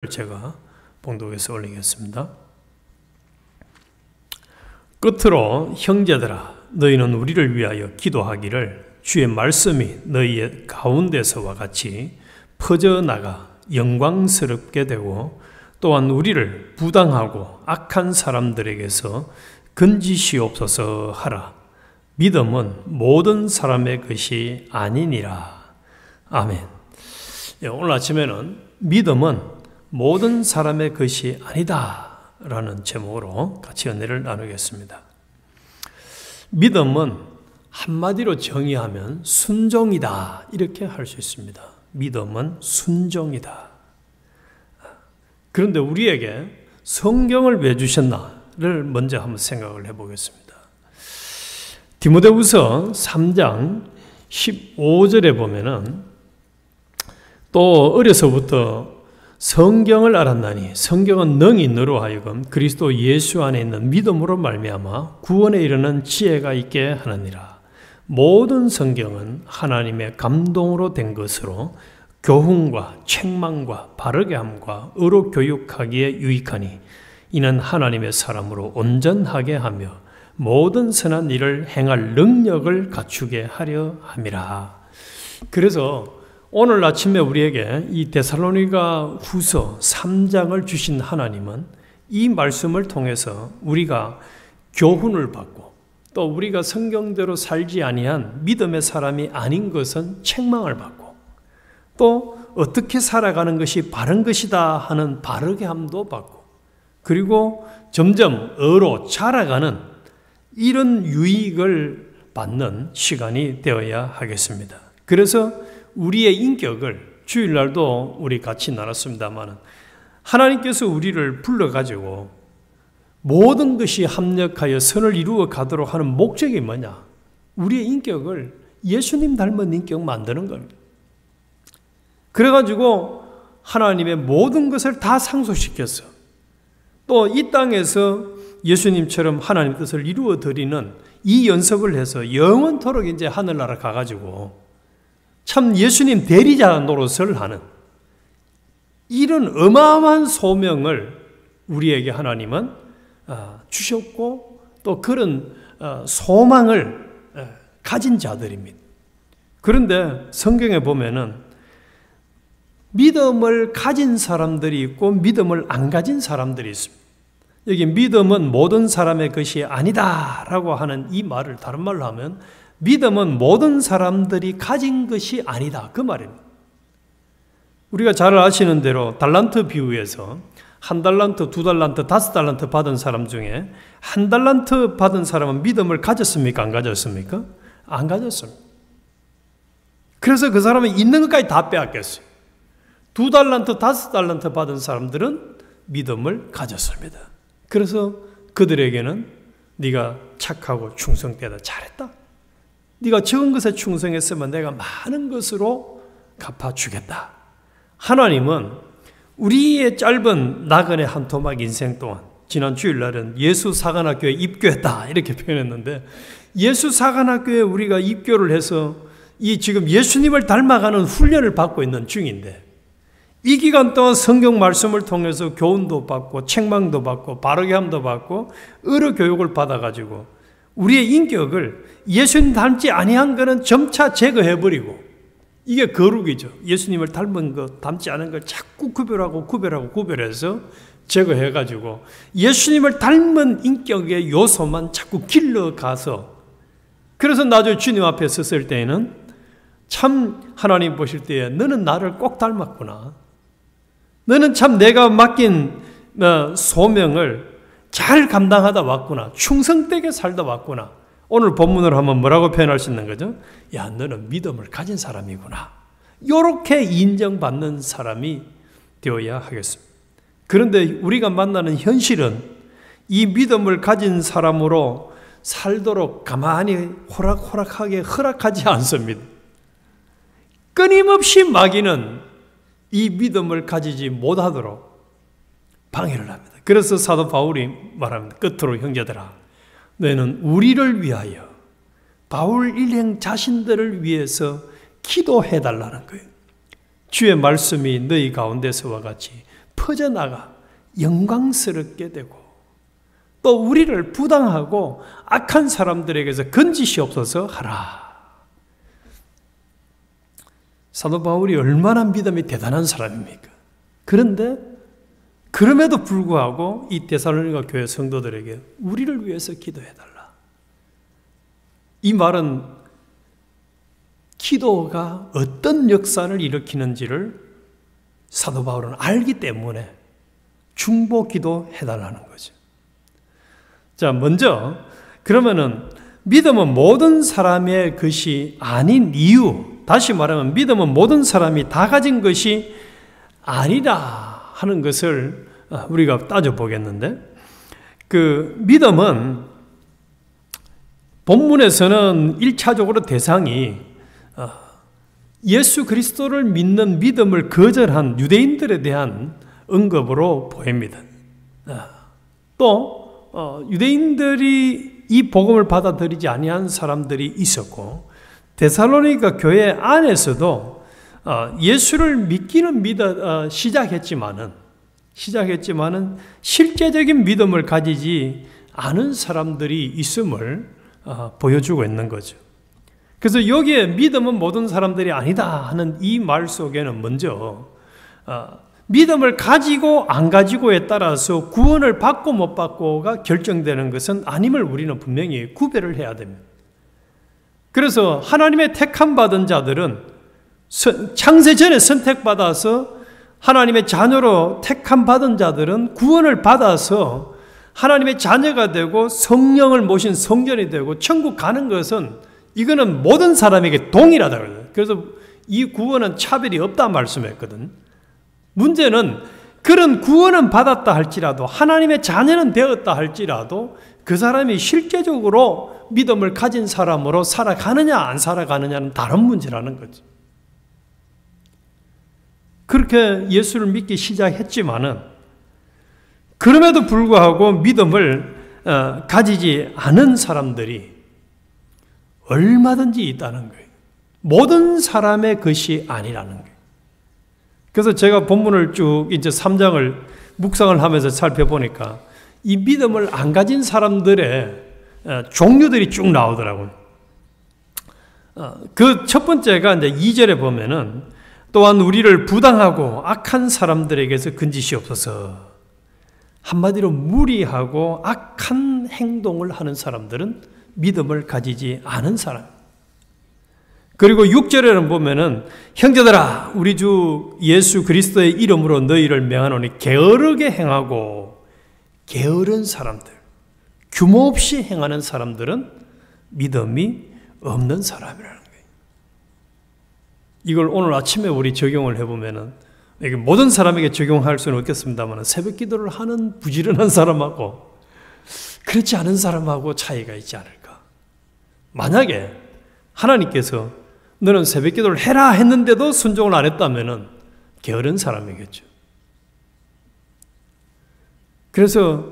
제가 봉독해서 올리겠습니다. 끝으로 형제들아 너희는 우리를 위하여 기도하기를 주의 말씀이 너희의 가운데서와 같이 퍼져나가 영광스럽게 되고 또한 우리를 부당하고 악한 사람들에게서 건지시옵소서 하라. 믿음은 모든 사람의 것이 아니니라. 아멘. 오늘 아침에는 믿음은 모든 사람의 것이 아니다 라는 제목으로 같이 은혜를 나누겠습니다. 믿음은 한마디로 정의하면 순종이다 이렇게 할 수 있습니다. 믿음은 순종이다. 그런데 우리에게 성경을 왜 주셨나를 먼저 한번 생각을 해보겠습니다. 디모데후서 3장 15절에 보면은 또 어려서부터 성경을 알았나니 성경은 능히 너로 하여금 그리스도 예수 안에 있는 믿음으로 말미암아 구원에 이르는 지혜가 있게 하느니라. 모든 성경은 하나님의 감동으로 된 것으로 교훈과 책망과 바르게 함과 의로 교육하기에 유익하니 이는 하나님의 사람으로 온전하게 하며 모든 선한 일을 행할 능력을 갖추게 하려 함이라. 그래서 오늘 아침에 우리에게 이 데살로니가 후서 3장을 주신 하나님은 이 말씀을 통해서 우리가 교훈을 받고 또 우리가 성경대로 살지 아니한 믿음의 사람이 아닌 것은 책망을 받고 또 어떻게 살아가는 것이 바른 것이다 하는 바르게 함도 받고 그리고 점점 의로 자라가는 이런 유익을 받는 시간이 되어야 하겠습니다. 그래서 우리의 인격을 주일날도 우리 같이 나눴습니다만 하나님께서 우리를 불러가지고 모든 것이 합력하여 선을 이루어 가도록 하는 목적이 뭐냐? 우리의 인격을 예수님 닮은 인격 만드는 겁니다. 그래가지고 하나님의 모든 것을 다 상속시켰어. 또 이 땅에서 예수님처럼 하나님 뜻을 이루어 드리는 이 연습을 해서 영원토록 이제 하늘나라 가가지고 참 예수님 대리자 노릇을 하는 이런 어마어마한 소명을 우리에게 하나님은 주셨고 또 그런 소망을 가진 자들입니다. 그런데 성경에 보면은 믿음을 가진 사람들이 있고 믿음을 안 가진 사람들이 있습니다. 여기 믿음은 모든 사람의 것이 아니다라고 하는 이 말을 다른 말로 하면 믿음은 모든 사람들이 가진 것이 아니다. 그 말입니다. 우리가 잘 아시는 대로 달란트 비유에서 1달란트, 2달란트, 5달란트 받은 사람 중에 1달란트 받은 사람은 믿음을 가졌습니까? 안 가졌습니까? 안 가졌습니다. 그래서 그 사람은 있는 것까지 다 빼앗겼어요. 2달란트, 5달란트 받은 사람들은 믿음을 가졌습니다. 그래서 그들에게는 네가 착하고 충성되다 잘했다. 네가 적은 것에 충성했으면 내가 많은 것으로 갚아주겠다. 하나님은 우리의 짧은 나그네 한 토막 인생 동안 지난 주일날은 예수 사관학교에 입교했다 이렇게 표현했는데 예수 사관학교에 우리가 입교를 해서 이 지금 예수님을 닮아가는 훈련을 받고 있는 중인데 이 기간 동안 성경 말씀을 통해서 교훈도 받고 책망도 받고 바르게 함도 받고 의로 교육을 받아가지고 우리의 인격을 예수님 닮지 아니한 것은 점차 제거해버리고 이게 거룩이죠. 예수님을 닮은 것, 닮지 않은 걸 자꾸 구별해서 제거해가지고 예수님을 닮은 인격의 요소만 자꾸 길러가서 그래서 나중에 주님 앞에 섰을 때에는 참 하나님 보실 때에 너는 나를 꼭 닮았구나. 너는 참 내가 맡긴 소명을 잘 감당하다 왔구나. 충성되게 살다 왔구나. 오늘 본문을 하면 뭐라고 표현할 수 있는 거죠? 야, 너는 믿음을 가진 사람이구나. 이렇게 인정받는 사람이 되어야 하겠습니다. 그런데 우리가 만나는 현실은 이 믿음을 가진 사람으로 살도록 가만히 호락호락하게 허락하지 않습니다. 끊임없이 마귀는 이 믿음을 가지지 못하도록 방해를 합니다. 그래서 사도 바울이 말합니다. 끝으로 형제들아 너희는 우리를 위하여 바울 일행 자신들을 위해서 기도해달라는 거예요. 주의 말씀이 너희 가운데서와 같이 퍼져나가 영광스럽게 되고 또 우리를 부당하고 악한 사람들에게서 건지시옵소서 하라. 사도 바울이 얼마나 믿음이 대단한 사람입니까? 그런데 그럼에도 불구하고 이 데살로니가 교회 성도들에게 우리를 위해서 기도해달라. 이 말은 기도가 어떤 역사를 일으키는지를 사도 바울은 알기 때문에 중보 기도해달라는 거죠. 자, 먼저 그러면은 믿음은 모든 사람의 것이 아닌 이유, 다시 말하면 믿음은 모든 사람이 다 가진 것이 아니라 하는 것을 우리가 따져보겠는데, 그 믿음은 본문에서는 1차적으로 대상이 예수 그리스도를 믿는 믿음을 거절한 유대인들에 대한 언급으로 보입니다. 또 유대인들이 이 복음을 받아들이지 아니한 사람들이 있었고, 데살로니가 교회 안에서도 예수를 믿기는 시작했지만은 실제적인 믿음을 가지지 않은 사람들이 있음을 보여주고 있는 거죠. 그래서 여기에 믿음은 모든 사람들이 아니다 하는 이 말 속에는 먼저 믿음을 가지고 안 가지고에 따라서 구원을 받고 못 받고가 결정되는 것은 아님을 우리는 분명히 구별을 해야 됩니다. 그래서 하나님의 택함 받은 자들은 창세 전에 선택받아서 하나님의 자녀로 택함 받은 자들은 구원을 받아서 하나님의 자녀가 되고 성령을 모신 성전이 되고 천국 가는 것은 이거는 모든 사람에게 동일하다고 해요. 그래서 이 구원은 차별이 없다 말씀했거든. 문제는 그런 구원은 받았다 할지라도 하나님의 자녀는 되었다 할지라도 그 사람이 실제적으로 믿음을 가진 사람으로 살아가느냐 안 살아가느냐는 다른 문제라는 거지. 그렇게 예수를 믿기 시작했지만은 그럼에도 불구하고 믿음을 가지지 않은 사람들이 얼마든지 있다는 거예요. 모든 사람의 것이 아니라는 거예요. 그래서 제가 본문을 쭉 이제 3장을 묵상을 하면서 살펴보니까 이 믿음을 안 가진 사람들의 종류들이 쭉 나오더라고요. 그 첫 번째가 이제 2절에 보면은 또한 우리를 부당하고 악한 사람들에게서 건지시옵소서. 한마디로 무리하고 악한 행동을 하는 사람들은 믿음을 가지지 않은 사람. 그리고 6절에는 보면은 형제들아 우리 주 예수 그리스도의 이름으로 너희를 명하노니 게으르게 행하고 게으른 사람들, 규모 없이 행하는 사람들은 믿음이 없는 사람이라는 거예요. 이걸 오늘 아침에 우리 적용을 해보면은 이게 모든 사람에게 적용할 수는 없겠습니다만 새벽 기도를 하는 부지런한 사람하고 그렇지 않은 사람하고 차이가 있지 않을까. 만약에 하나님께서 너는 새벽 기도를 해라 했는데도 순종을 안 했다면은 게으른 사람이겠죠. 그래서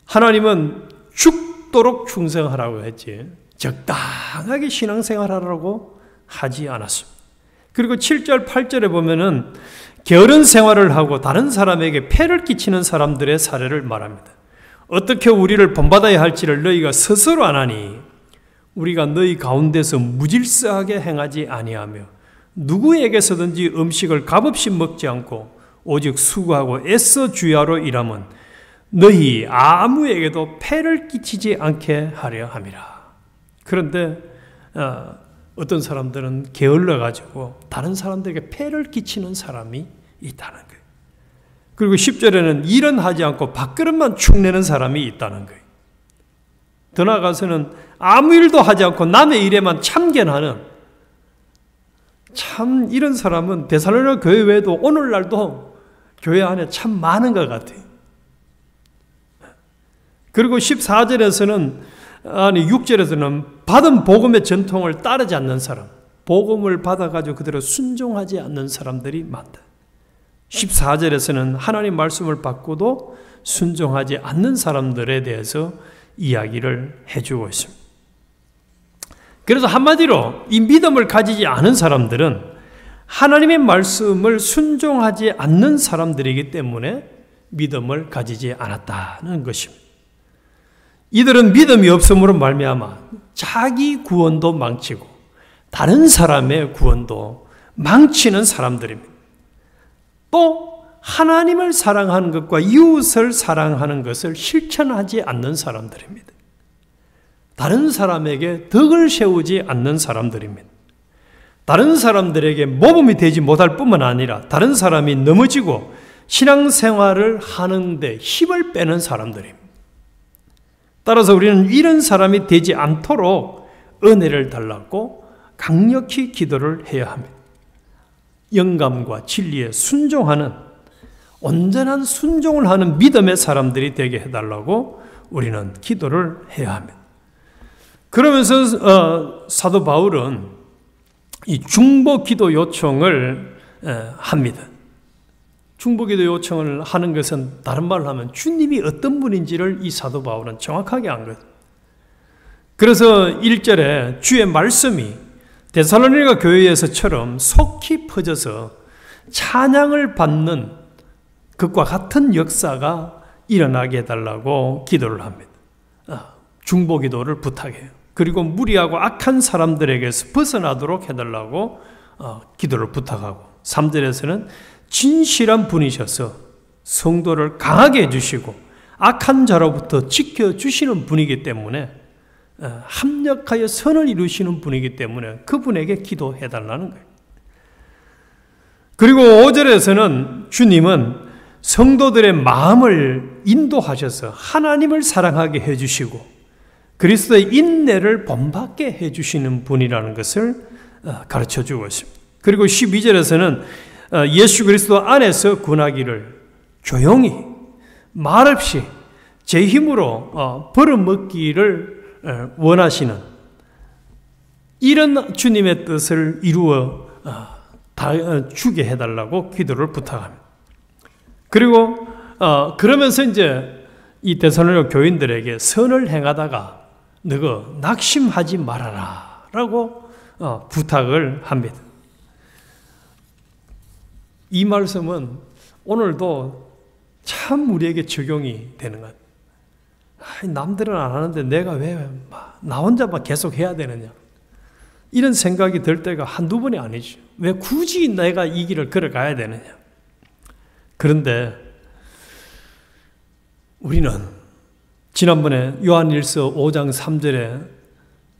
하나님은 죽도록 충성하라고 했지 적당하게 신앙생활하라고 하지 않았습니다. 그리고 7절, 8절에 보면은 게으른 생활을 하고 다른 사람에게 폐를 끼치는 사람들의 사례를 말합니다. 어떻게 우리를 본받아야 할지를 너희가 스스로 아나니 우리가 너희 가운데서 무질서하게 행하지 아니하며 누구에게서든지 음식을 값없이 먹지 않고 오직 수고하고 애써 주야로 일하면 너희 아무에게도 폐를 끼치지 않게 하려 함이라. 그런데 어떤 사람들은 게을러가지고 다른 사람들에게 폐를 끼치는 사람이 있다는 거예요. 그리고 10절에는 일은 하지 않고 밥그릇만 축내는 사람이 있다는 거예요. 더 나아가서는 아무 일도 하지 않고 남의 일에만 참견하는 참 이런 사람은 데살로니가 교회 외에도 오늘날도 교회 안에 참 많은 것 같아요. 그리고 14절에서는 아니 6절에서는 받은 복음의 전통을 따르지 않는 사람, 복음을 받아가지고 그대로 순종하지 않는 사람들이 많다. 14절에서는 하나님 말씀을 받고도 순종하지 않는 사람들에 대해서 이야기를 해주고 있습니다. 그래서 한마디로 이 믿음을 가지지 않은 사람들은 하나님의 말씀을 순종하지 않는 사람들이기 때문에 믿음을 가지지 않았다는 것입니다. 이들은 믿음이 없음으로 말미암아 자기 구원도 망치고 다른 사람의 구원도 망치는 사람들입니다. 또 하나님을 사랑하는 것과 이웃을 사랑하는 것을 실천하지 않는 사람들입니다. 다른 사람에게 덕을 세우지 않는 사람들입니다. 다른 사람들에게 모범이 되지 못할 뿐만 아니라 다른 사람이 넘어지고 신앙생활을 하는데 힘을 빼는 사람들입니다. 따라서 우리는 이런 사람이 되지 않도록 은혜를 달라고 강력히 기도를 해야 합니다. 영감과 진리에 순종하는, 온전한 순종을 하는 믿음의 사람들이 되게 해달라고 우리는 기도를 해야 합니다. 그러면서 사도 바울은 이 중보기도 요청을 합니다. 중보기도 요청을 하는 것은 다른 말로 하면 주님이 어떤 분인지를 이 사도 바울은 정확하게 안 거예요. 그래서 1절에 주의 말씀이 데살로니가 교회에서처럼 속히 퍼져서 찬양을 받는 것과 같은 역사가 일어나게 해달라고 기도를 합니다. 중보기도를 부탁해요. 그리고 무리하고 악한 사람들에게서 벗어나도록 해달라고 기도를 부탁하고 3절에서는 진실한 분이셔서 성도를 강하게 해주시고 악한 자로부터 지켜주시는 분이기 때문에 합력하여 선을 이루시는 분이기 때문에 그분에게 기도해달라는 거예요. 그리고 5절에서는 주님은 성도들의 마음을 인도하셔서 하나님을 사랑하게 해주시고 그리스도의 인내를 본받게 해주시는 분이라는 것을 가르쳐주고 있습니다. 그리고 12절에서는 예수 그리스도 안에서 군하기를 조용히 말없이 제 힘으로 벌어먹기를 원하시는 이런 주님의 뜻을 이루어 주게 해달라고 기도를 부탁합니다. 그리고 그러면서 이제 이 데살로니가 교인들에게 선을 행하다가 너가 낙심하지 말아라 라고 부탁을 합니다. 이 말씀은 오늘도 참 우리에게 적용이 되는 것 같아요. 남들은 안 하는데 내가 왜 나 혼자만 계속 해야 되느냐 이런 생각이 들 때가 한두 번이 아니죠. 왜 굳이 내가 이 길을 걸어가야 되느냐. 그런데 우리는 지난번에 요한일서 5장 3절에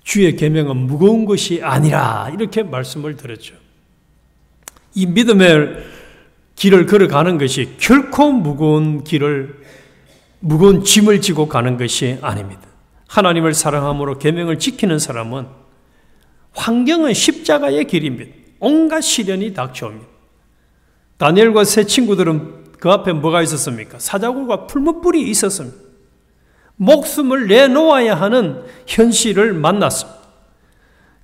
주의 계명은 무거운 것이 아니라 이렇게 말씀을 드렸죠. 이 믿음의 길을 걸어가는 것이 결코 무거운 짐을 지고 가는 것이 아닙니다. 하나님을 사랑함으로 계명을 지키는 사람은 환경은 십자가의 길입니다. 온갖 시련이 닥쳐옵니다. 다니엘과 세 친구들은 그 앞에 뭐가 있었습니까? 사자굴과 풀무불이 있었습니다. 목숨을 내놓아야 하는 현실을 만났습니다.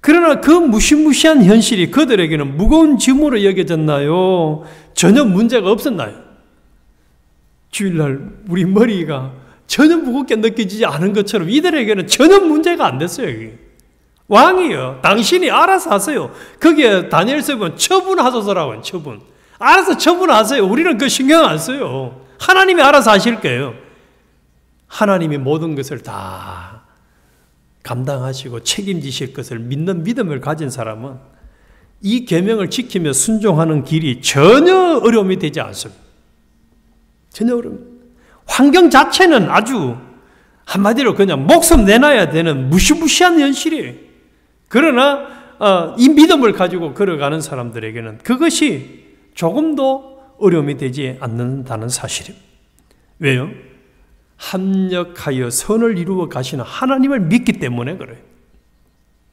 그러나 그 무시무시한 현실이 그들에게는 무거운 짐으로 여겨졌나요? 전혀 문제가 없었나요? 주일날 우리 머리가 전혀 무겁게 느껴지지 않은 것처럼 이들에게는 전혀 문제가 안 됐어요. 여기. 왕이요. 당신이 알아서 하세요. 거기에 다니엘서 보면 처분하소서라고요. 처분. 알아서 처분하세요. 우리는 그 신경 안 써요. 하나님이 알아서 하실 거예요. 하나님이 모든 것을 다 감당하시고 책임지실 것을 믿는 믿음을 가진 사람은 이 계명을 지키며 순종하는 길이 전혀 어려움이 되지 않습니다. 전혀 어려움. 환경 자체는 아주 한마디로 그냥 목숨 내놔야 되는 무시무시한 현실이에요. 그러나 이 믿음을 가지고 걸어가는 사람들에게는 그것이 조금도 어려움이 되지 않는다는 사실입니다. 왜요? 합력하여 선을 이루어 가시는 하나님을 믿기 때문에 그래요.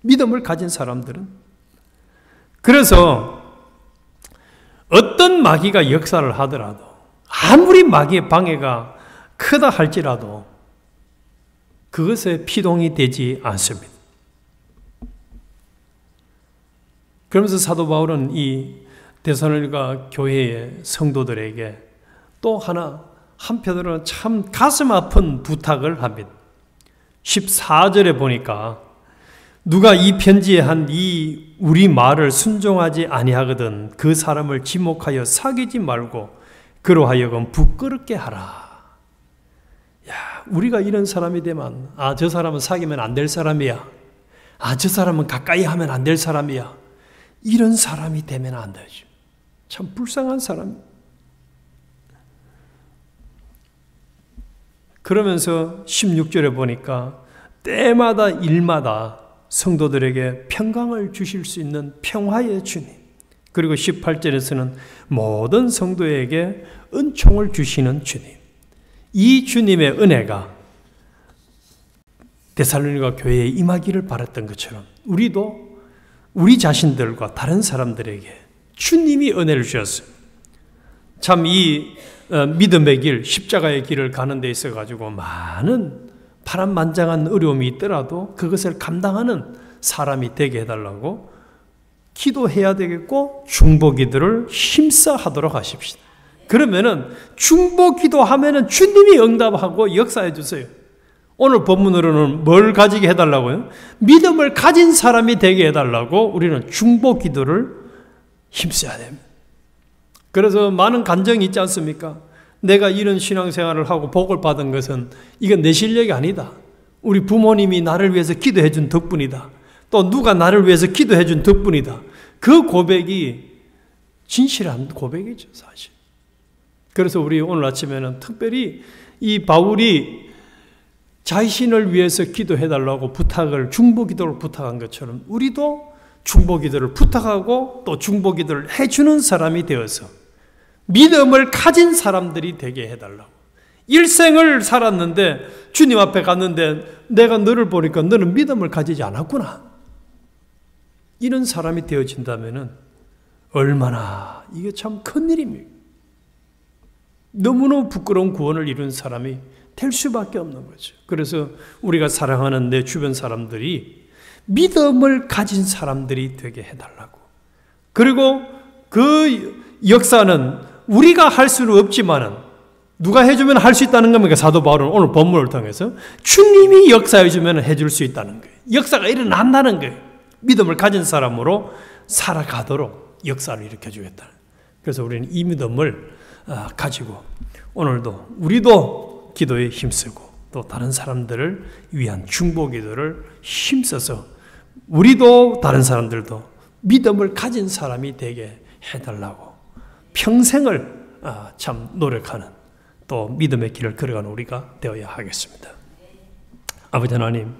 믿음을 가진 사람들은. 그래서 어떤 마귀가 역사를 하더라도 아무리 마귀의 방해가 크다 할지라도 그것에 피동이 되지 않습니다. 그러면서 사도 바울은 이 데살로니가 교회의 성도들에게 또 한편으로는 참 가슴 아픈 부탁을 합니다. 14절에 보니까 누가 이 편지에 한 이 우리 말을 순종하지 아니하거든 그 사람을 지목하여 사귀지 말고 그로 하여금 부끄럽게 하라. 야, 우리가 이런 사람이 되면 저 사람은 사귀면 안 될 사람이야. 저 사람은 가까이 하면 안 될 사람이야. 이런 사람이 되면 안 되죠. 참 불쌍한 사람. 그러면서 16절에 보니까 때마다 일마다 성도들에게 평강을 주실 수 있는 평화의 주님, 그리고 18절에서는 모든 성도에게 은총을 주시는 주님, 이 주님의 은혜가 데살로니가 교회에 임하기를 바랐던 것처럼 우리도 우리 자신들과 다른 사람들에게 주님이 은혜를 주셨어요. 참 이 믿음의 길, 십자가의 길을 가는 데 있어 가지고 많은 파란만장한 어려움이 있더라도 그것을 감당하는 사람이 되게 해달라고 기도해야 되겠고 중보기도를 힘써 하도록 하십시다. 그러면은 중보기도하면은 주님이 응답하고 역사해 주세요. 오늘 본문으로는 뭘 가지게 해달라고요? 믿음을 가진 사람이 되게 해달라고 우리는 중보기도를 힘써야 됩니다. 그래서 많은 간증이 있지 않습니까? 내가 이런 신앙생활을 하고 복을 받은 것은 이건 내 실력이 아니다. 우리 부모님이 나를 위해서 기도해 준 덕분이다. 또 누가 나를 위해서 기도해 준 덕분이다. 그 고백이 진실한 고백이죠, 사실. 그래서 우리 오늘 아침에는 특별히 이 바울이 자신을 위해서 기도해 달라고 부탁을, 중보기도를 부탁한 것처럼 우리도 중보기도를 부탁하고 또 중보기도를 해주는 사람이 되어서 믿음을 가진 사람들이 되게 해달라고. 일생을 살았는데 주님 앞에 갔는데 내가 너를 보니까 너는 믿음을 가지지 않았구나. 이런 사람이 되어진다면 얼마나 이게 참 큰일입니다. 너무너무 부끄러운 구원을 이룬 사람이 될 수밖에 없는 거죠. 그래서 우리가 사랑하는 내 주변 사람들이 믿음을 가진 사람들이 되게 해달라고. 그리고 그 역사는 우리가 할 수는 없지만은 누가 해주면 할 수 있다는 겁니까? 사도 바울은 오늘 본문을 통해서 주님이 역사해주면 해줄 수 있다는 거예요. 역사가 일어난다는 거예요. 믿음을 가진 사람으로 살아가도록 역사를 일으켜주겠다. 그래서 우리는 이 믿음을 가지고 오늘도 우리도 기도에 힘쓰고 또 다른 사람들을 위한 중보기도를 힘써서 우리도 다른 사람들도 믿음을 가진 사람이 되게 해달라고 평생을 참 노력하는 또 믿음의 길을 걸어가는 우리가 되어야 하겠습니다. 아버지 하나님,